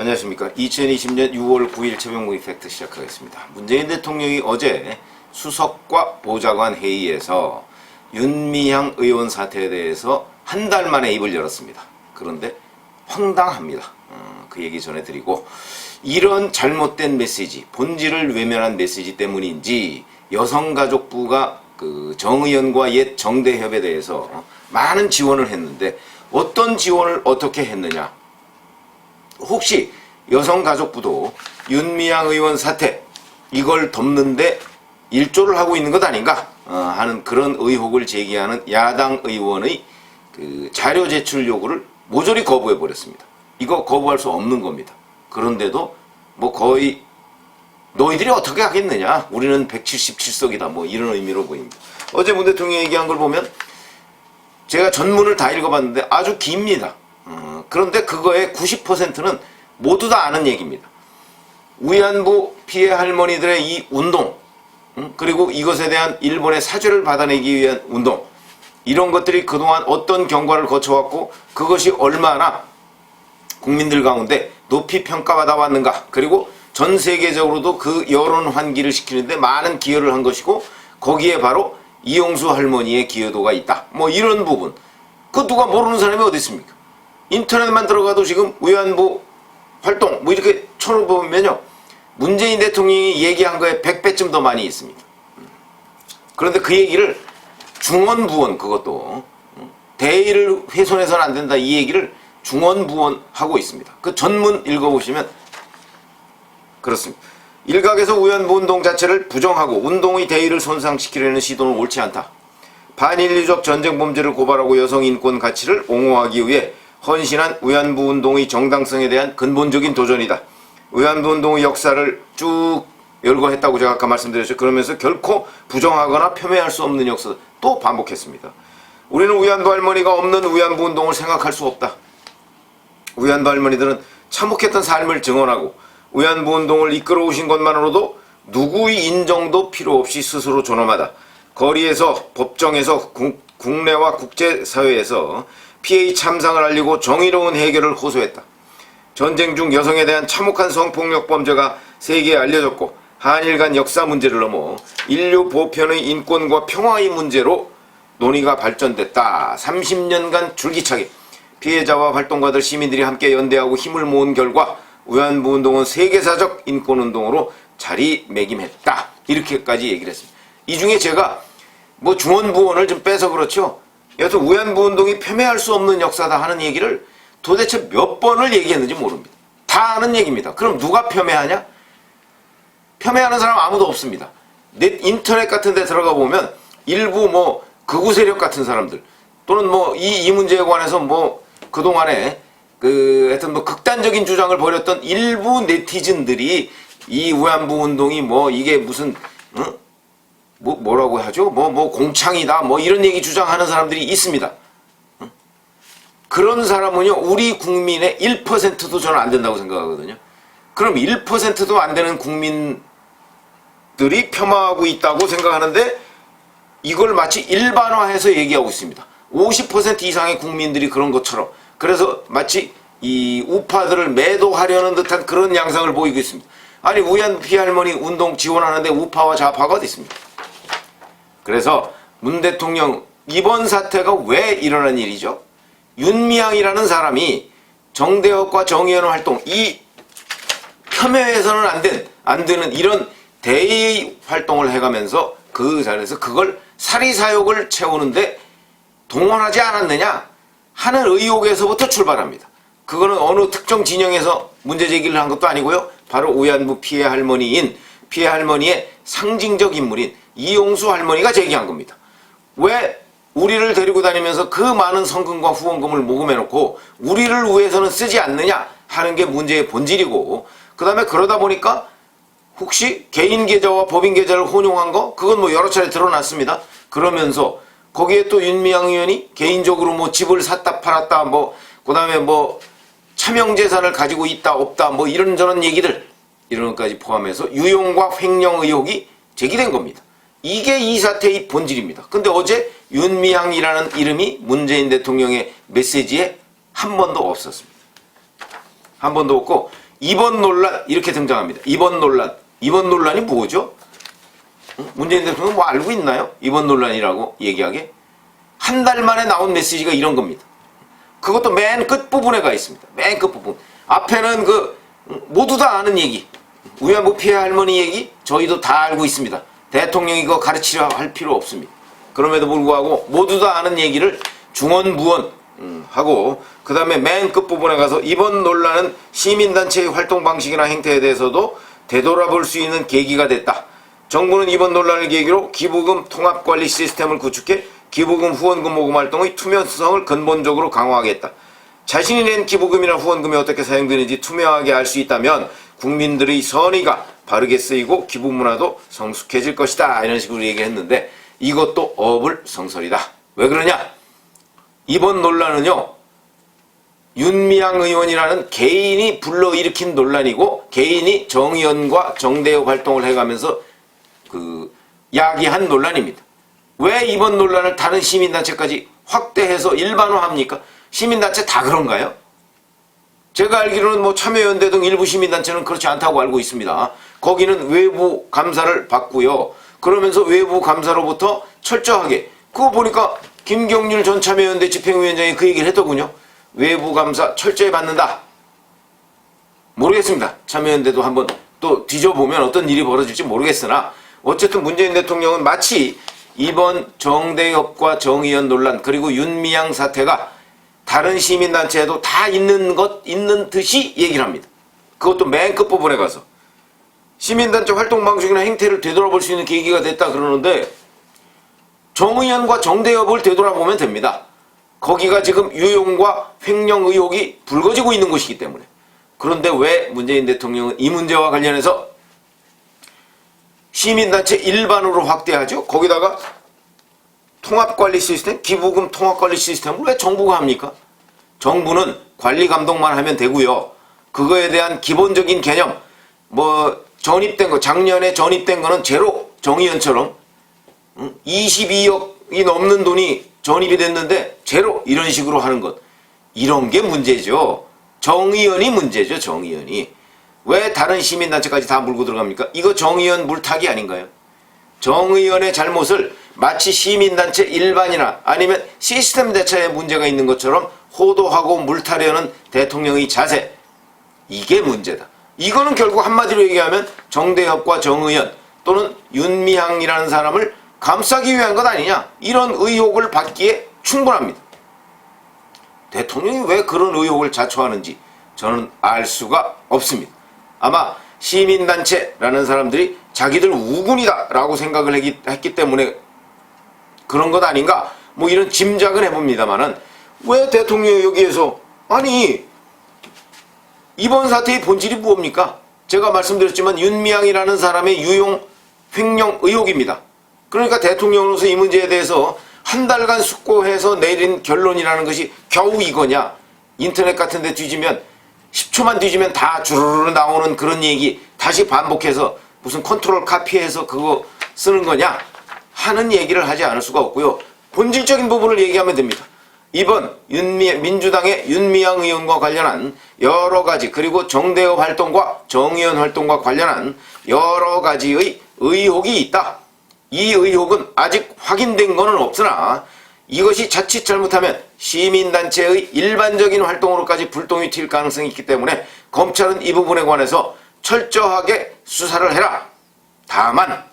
안녕하십니까. 2020년 6월 9일 최병무 이펙트 시작하겠습니다. 문재인 대통령이 어제 수석과 보좌관 회의에서 윤미향 의원 사태에 대해서 한 달 만에 입을 열었습니다. 그런데 황당합니다. 그 얘기 전해드리고, 이런 잘못된 메시지, 본질을 외면한 메시지 때문인지 여성가족부가 그 정의연과 옛 정대협에 대해서 많은 지원을 했는데, 어떤 지원을 어떻게 했느냐, 혹시 여성가족부도 윤미향 의원 사태 이걸 덮는데 일조를 하고 있는 것 아닌가 하는 그런 의혹을 제기하는 야당 의원의 그 자료 제출 요구를 모조리 거부해 버렸습니다. 이거 거부할 수 없는 겁니다. 그런데도 뭐 거의 너희들이 어떻게 하겠느냐, 우리는 177석이다, 뭐 이런 의미로 보입니다. 어제 문 대통령이 얘기한 걸 보면 제가 전문을 다 읽어봤는데 아주 깁니다. 그런데 그거의 90%는 모두 다 아는 얘기입니다. 위안부 피해 할머니들의 이 운동, 그리고 이것에 대한 일본의 사죄를 받아내기 위한 운동, 이런 것들이 그동안 어떤 경과를 거쳐왔고 그것이 얼마나 국민들 가운데 높이 평가받아 왔는가, 그리고 전 세계적으로도 그 여론 환기를 시키는데 많은 기여를 한 것이고, 거기에 바로 이용수 할머니의 기여도가 있다, 뭐 이런 부분, 그 누가 모르는 사람이 어디 있습니까? 인터넷만 들어가도 지금 위안부 활동 뭐 이렇게 쳐보면요, 문재인 대통령이 얘기한 거에 100배쯤 더 많이 있습니다. 그런데 그 얘기를 중언부언, 그것도 대의를 훼손해서는 안 된다, 이 얘기를 중언부언하고 있습니다. 그 전문 읽어보시면 그렇습니다. 일각에서 위안부 운동 자체를 부정하고 운동의 대의를 손상시키려는 시도는 옳지 않다. 반인류적 전쟁 범죄를 고발하고 여성 인권 가치를 옹호하기 위해 헌신한 위안부 운동의 정당성에 대한 근본적인 도전이다. 위안부 운동의 역사를 쭉 열거했다고 제가 아까 말씀드렸죠. 그러면서 결코 부정하거나 폄훼할 수 없는 역사, 또 반복했습니다. 우리는 위안부 할머니가 없는 위안부 운동을 생각할 수 없다. 위안부 할머니들은 참혹했던 삶을 증언하고 위안부 운동을 이끌어오신 것만으로도 누구의 인정도 필요 없이 스스로 존엄하다. 거리에서, 법정에서, 국내와 국제사회에서 피해의 참상을 알리고 정의로운 해결을 호소했다. 전쟁 중 여성에 대한 참혹한 성폭력 범죄가 세계에 알려졌고, 한일 간 역사 문제를 넘어 인류 보편의 인권과 평화의 문제로 논의가 발전됐다. 30년간 줄기차게 피해자와 활동가들, 시민들이 함께 연대하고 힘을 모은 결과 위안부 운동은 세계사적 인권운동으로 자리매김했다. 이렇게까지 얘기를 했습니다. 이 중에 제가 뭐 중언부언을 좀 빼서 그렇죠, 여튼 위안부 운동이 폄훼할 수 없는 역사다 하는 얘기를 도대체 몇 번을 얘기했는지 모릅니다. 다 아는 얘기입니다. 그럼 누가 폄훼하냐? 폄훼하는 사람 아무도 없습니다. 인터넷 같은 데 들어가 보면 일부 뭐 극우 세력 같은 사람들, 또는 뭐 이 문제에 관해서 뭐 그동안에 하여튼 뭐 극단적인 주장을 벌였던 일부 네티즌들이 이 위안부 운동이 뭐 이게 무슨 뭐라고 하죠? 뭐 공창이다, 뭐 이런 얘기 주장하는 사람들이 있습니다. 그런 사람은요, 우리 국민의 1%도 저는 안 된다고 생각하거든요. 그럼 1%도 안 되는 국민들이 폄하하고 있다고 생각하는데, 이걸 마치 일반화해서 얘기하고 있습니다. 50% 이상의 국민들이 그런 것처럼. 그래서 마치 이 우파들을 매도하려는 듯한 그런 양상을 보이고 있습니다. 아니, 위안부 피해 할머니 운동 지원하는데 우파와 좌파가 어디 있습니까? 그래서 문 대통령, 이번 사태가 왜 일어난 일이죠? 윤미향이라는 사람이 정대협과 정의연 활동, 이 폄훼해서는 안 되는 이런 대의 활동을 해가면서 그 자리에서 그걸 사리사욕을 채우는데 동원하지 않았느냐 하는 의혹에서부터 출발합니다. 그거는 어느 특정 진영에서 문제 제기를 한 것도 아니고요, 바로 위안부 피해 할머니인, 피해 할머니의 상징적 인물인 이용수 할머니가 제기한 겁니다. 왜 우리를 데리고 다니면서 그 많은 성금과 후원금을 모금해놓고 우리를 위해서는 쓰지 않느냐 하는 게 문제의 본질이고, 그 다음에 그러다 보니까 혹시 개인 계좌와 법인 계좌를 혼용한 거, 그건 뭐 여러 차례 드러났습니다. 그러면서 거기에 또 윤미향 의원이 개인적으로 뭐 집을 샀다 팔았다, 뭐 그 다음에 뭐 차명재산을 가지고 있다 없다, 뭐 이런저런 얘기들, 이런 것까지 포함해서 유용과 횡령 의혹이 제기된 겁니다. 이게 이 사태의 본질입니다. 근데 어제 윤미향이라는 이름이 문재인 대통령의 메시지에 한 번도 없었습니다. 한 번도 없고, 이번 논란 이렇게 등장합니다. 이번 논란. 이번 논란이 뭐죠? 문재인 대통령 뭐 알고 있나요? 이번 논란이라고 얘기하게? 한 달 만에 나온 메시지가 이런 겁니다. 그것도 맨 끝부분에 가 있습니다. 맨 끝부분. 앞에는 모두 다 아는 얘기. 위안부 피해 할머니 얘기 저희도 다 알고 있습니다. 대통령이 그거 가르치려 할 필요 없습니다. 그럼에도 불구하고 모두 다 아는 얘기를 중언부언 하고 그 다음에 맨 끝부분에 가서 이번 논란은 시민단체의 활동 방식이나 행태에 대해서도 되돌아볼 수 있는 계기가 됐다. 정부는 이번 논란을 계기로 기부금 통합관리 시스템을 구축해 기부금 후원금 모금 활동의 투명성을 근본적으로 강화하겠다. 자신이 낸 기부금이나 후원금이 어떻게 사용되는지 투명하게 알 수 있다면 국민들의 선의가 바르게 쓰이고 기부 문화도 성숙해질 것이다. 이런 식으로 얘기했는데 이것도 어불성설이다. 왜 그러냐? 이번 논란은요. 윤미향 의원이라는 개인이 불러일으킨 논란이고 개인이 정의연과 정대협 활동을 해가면서 야기한 논란입니다. 왜 이번 논란을 다른 시민단체까지 확대해서 일반화합니까? 시민단체 다 그런가요? 제가 알기로는 뭐 참여연대 등 일부 시민단체는 그렇지 않다고 알고 있습니다. 거기는 외부 감사를 받고요. 그러면서 외부 감사로부터 철저하게 그거 보니까 김경률 전 참여연대 집행위원장이 그 얘기를 했더군요. 외부 감사 철저히 받는다. 모르겠습니다. 참여연대도 한번 또 뒤져보면 어떤 일이 벌어질지 모르겠으나 어쨌든 문재인 대통령은 마치 이번 정대협과 정의연 논란 그리고 윤미향 사태가 다른 시민단체에도 다 있는 듯이 얘기를 합니다. 그것도 맨 끝부분에 가서 시민단체 활동 방식이나 행태를 되돌아볼 수 있는 계기가 됐다 그러는데 정의연과 정대협을 되돌아보면 됩니다. 거기가 지금 유용과 횡령 의혹이 불거지고 있는 곳이기 때문에. 그런데 왜 문재인 대통령은 이 문제와 관련해서 시민단체 일반으로 확대하죠? 거기다가 통합관리 시스템, 기부금 통합관리 시스템을 왜 정부가 합니까? 정부는 관리 감독만 하면 되고요. 그거에 대한 기본적인 개념, 전입된 거, 작년에 전입된 거는 제로 정의연처럼 22억이 넘는 돈이 전입이 됐는데 제로 이런 식으로 하는 것. 이런 게 문제죠. 정의연이 문제죠. 정의연이. 왜 다른 시민단체까지 다 물고 들어갑니까? 이거 정의연 물타기 아닌가요? 정의연의 잘못을 마치 시민단체 일반이나 아니면 시스템 대처에 문제가 있는 것처럼 호도하고 물타려는 대통령의 자세. 이게 문제다. 이거는 결국 한마디로 얘기하면 정대협과 정의연 또는 윤미향이라는 사람을 감싸기 위한 것 아니냐. 이런 의혹을 받기에 충분합니다. 대통령이 왜 그런 의혹을 자초하는지 저는 알 수가 없습니다. 아마 시민단체라는 사람들이 자기들 우군이다 라고 생각을 했기 때문에 그런 것 아닌가 뭐 이런 짐작은 해봅니다만은 왜 대통령이 여기에서 이번 사태의 본질이 무엇입니까? 제가 말씀드렸지만 윤미향이라는 사람의 유용 횡령 의혹입니다. 그러니까 대통령으로서 이 문제에 대해서 한 달간 숙고해서 내린 결론이라는 것이 겨우 이거냐. 인터넷 같은 데 뒤지면 10초만 뒤지면 다 주르르 나오는 그런 얘기 다시 반복해서 무슨 컨트롤 카피해서 그거 쓰는 거냐 하는 얘기를 하지 않을 수가 없고요. 본질적인 부분을 얘기하면 됩니다. 이번 민주당의 윤미향 의원과 관련한 여러 가지 그리고 정대협 활동과 정의연 활동과 관련한 여러 가지의 의혹이 있다. 이 의혹은 아직 확인된 것은 없으나 이것이 자칫 잘못하면 시민단체의 일반적인 활동으로까지 불똥이 튈 가능성이 있기 때문에 검찰은 이 부분에 관해서 철저하게 수사를 해라. 다만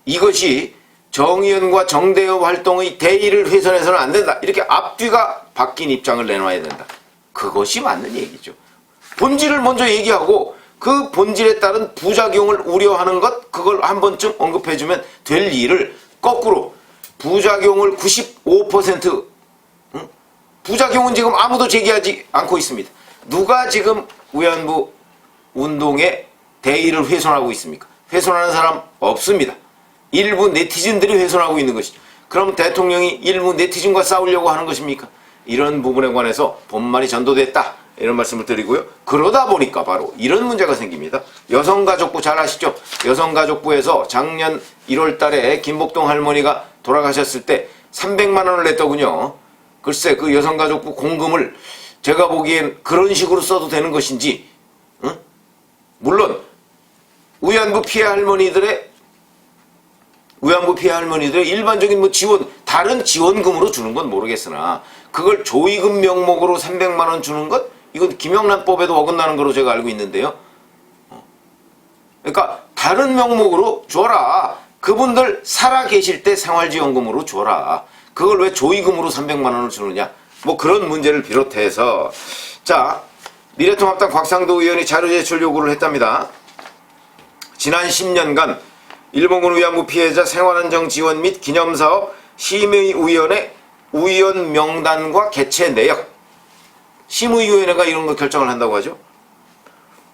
이것이 정의연과 정대협 활동의 대의를 훼손해서는 안 된다. 이렇게 앞뒤가 바뀐 입장을 내놔야 된다. 그것이 맞는 얘기죠. 본질을 먼저 얘기하고 그 본질에 따른 부작용을 우려하는 것 그걸 한 번쯤 언급해주면 될 일을 거꾸로 부작용을 95% 부작용은 지금 아무도 제기하지 않고 있습니다. 누가 지금 위안부 운동의 대의를 훼손하고 있습니까? 훼손하는 사람 없습니다. 일부 네티즌들이 훼손하고 있는 것이죠. 그럼 대통령이 일부 네티즌과 싸우려고 하는 것입니까? 이런 부분에 관해서 본말이 전도됐다. 이런 말씀을 드리고요. 그러다 보니까 바로 이런 문제가 생깁니다. 여성가족부 잘 아시죠? 여성가족부에서 작년 1월 달에 김복동 할머니가 돌아가셨을 때 300만 원을 냈더군요. 글쎄 그 여성가족부 공금을 제가 보기엔 그런 식으로 써도 되는 것인지 물론 위안부 피해 할머니들의 일반적인 뭐 지원, 다른 지원금으로 주는 건 모르겠으나 그걸 조의금 명목으로 300만 원 주는 것, 이건 김영란법에도 어긋나는 거로 제가 알고 있는데요. 그러니까 다른 명목으로 줘라. 그분들 살아 계실 때 생활지원금으로 줘라. 그걸 왜 조의금으로 300만 원을 주느냐. 뭐 그런 문제를 비롯해서, 자, 미래통합당 곽상도 의원이 자료 제출 요구를 했답니다. 지난 10년간 일본군 위안부 피해자 생활안정 지원 및 기념사업 심의위원회 위원 명단과 개최 내역. 심의위원회가 이런 거 결정을 한다고 하죠.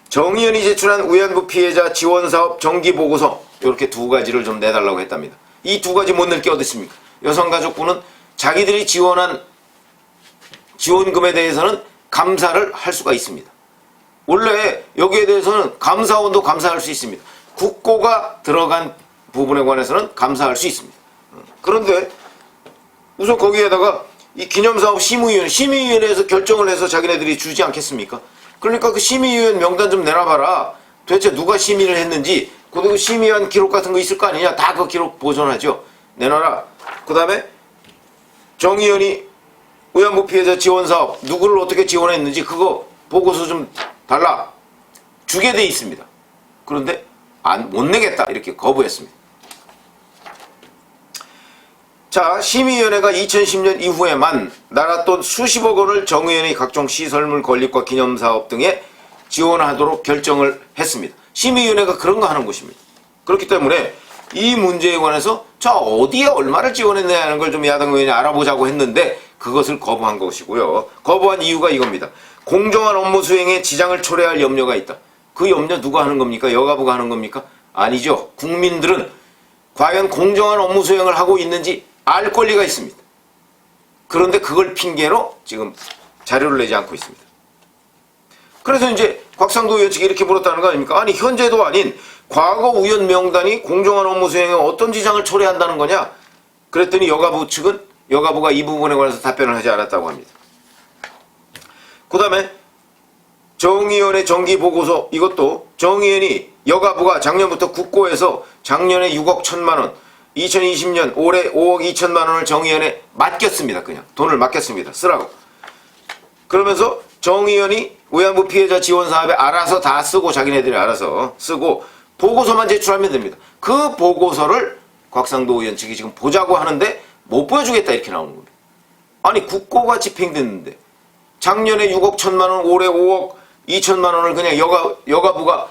정 의원이 제출한 위안부 피해자 지원사업 정기보고서, 이렇게 두 가지를 좀 내달라고 했답니다. 이 두 가지 못 낼 게 어디 있습니까? 여성가족부는 자기들이 지원한 지원금에 대해서는 감사를 할 수가 있습니다. 원래 여기에 대해서는 감사원도 감사할 수 있습니다. 국고가 들어간 부분에 관해서는 감사할 수 있습니다. 그런데 우선 거기에다가 이 기념사업 심의위원회에서 결정을 해서 자기네들이 주지 않겠습니까? 그러니까 그 심의위원 명단 좀 내놔봐라. 도대체 누가 심의를 했는지, 그리고 심의한 기록 같은 거 있을 거 아니냐. 다 그 기록 보존하죠. 내놔라. 그 다음에 정 의원이 위안부 피해자 지원사업 누구를 어떻게 지원했는지 그거 보고서 좀 달라. 주게 돼 있습니다. 그런데 못 내겠다. 이렇게 거부했습니다. 자, 심의위원회가 2010년 이후에만 나랏돈 수십억 원을 정 의원이 각종 시설물 건립과 기념사업 등에 지원하도록 결정을 했습니다. 심의위원회가 그런 거 하는 곳입니다. 그렇기 때문에 이 문제에 관해서 자, 어디에 얼마를 지원했느냐 하는 걸 좀 야당 의원이 알아보자고 했는데 그것을 거부한 것이고요. 거부한 이유가 이겁니다. 공정한 업무 수행에 지장을 초래할 염려가 있다. 그 염려 누가 하는 겁니까? 여가부가 하는 겁니까? 아니죠. 국민들은 과연 공정한 업무 수행을 하고 있는지 알 권리가 있습니다. 그런데 그걸 핑계로 지금 자료를 내지 않고 있습니다. 그래서 이제 곽상도 의원 측이 이렇게 물었다는 거 아닙니까? 아니, 현재도 아닌 과거 위원 명단이 공정한 업무 수행에 어떤 지장을 초래한다는 거냐? 그랬더니 여가부가 이 부분에 관해서 답변을 하지 않았다고 합니다. 그 다음에 정의원의 정기보고서, 이것도 정의원이 여가부가 작년부터 국고에서 작년에 6억 1천만 원, 2020년 올해 5억 2천만 원을 정의원에 맡겼습니다. 그냥 돈을 맡겼습니다. 쓰라고. 그러면서 정의원이 위안부 피해자 지원 사업에 알아서 다 쓰고, 자기네들이 알아서 쓰고 보고서만 제출하면 됩니다. 그 보고서를 곽상도 의원 측이 지금 보자고 하는데 못 보여주겠다, 이렇게 나오는 겁니다. 아니, 국고가 집행됐는데 작년에 6억 1천만 원, 올해 5억 2천만 원을 그냥 여가부가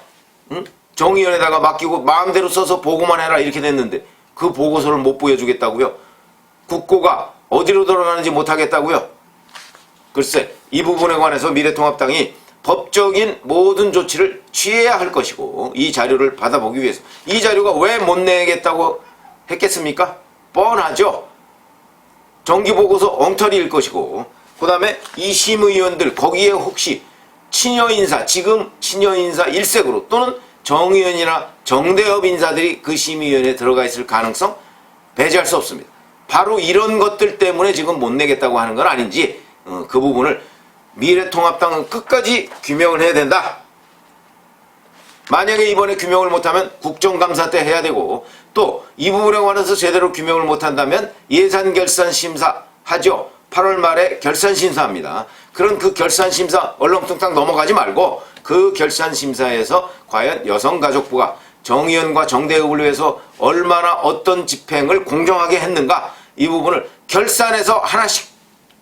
정의원에다가 맡기고 마음대로 써서 보고만 해라, 이렇게 됐는데 그 보고서를 못 보여주겠다고요? 국고가 어디로 들어가는지 못하겠다고요? 글쎄, 이 부분에 관해서 미래통합당이 법적인 모든 조치를 취해야 할 것이고, 이 자료를 받아보기 위해서, 이 자료가 왜 못 내겠다고 했겠습니까? 뻔하죠. 정기보고서 엉터리일 것이고, 그 다음에 이 심의위원들 거기에 혹시 친여인사, 지금 친여인사 일색으로 또는 정의원이나 정대협 인사들이 그 심의위원회에 들어가 있을 가능성 배제할 수 없습니다. 바로 이런 것들 때문에 지금 못 내겠다고 하는 건 아닌지, 그 부분을 미래통합당은 끝까지 규명을 해야 된다. 만약에 이번에 규명을 못하면 국정감사 때 해야 되고, 또 이 부분에 관해서 제대로 규명을 못한다면 예산결산심사 하죠. 8월 말에 결산심사합니다. 그런 그 결산심사 얼렁뚱땅 넘어가지 말고 그 결산심사에서 과연 여성가족부가 정의원과 정대협을 위해서 얼마나 어떤 집행을 공정하게 했는가, 이 부분을 결산해서 하나씩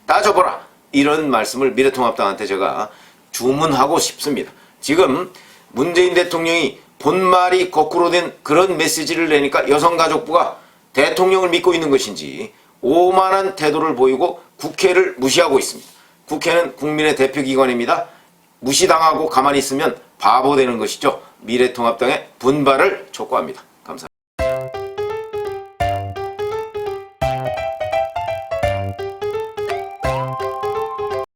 따져보라, 이런 말씀을 미래통합당한테 제가 주문하고 싶습니다. 지금 문재인 대통령이 본말이 거꾸로 된 그런 메시지를 내니까 여성가족부가 대통령을 믿고 있는 것인지 오만한 태도를 보이고 국회를 무시하고 있습니다. 국회는 국민의 대표기관입니다. 무시당하고 가만히 있으면 바보 되는 것이죠. 미래통합당의 분발을 촉구합니다.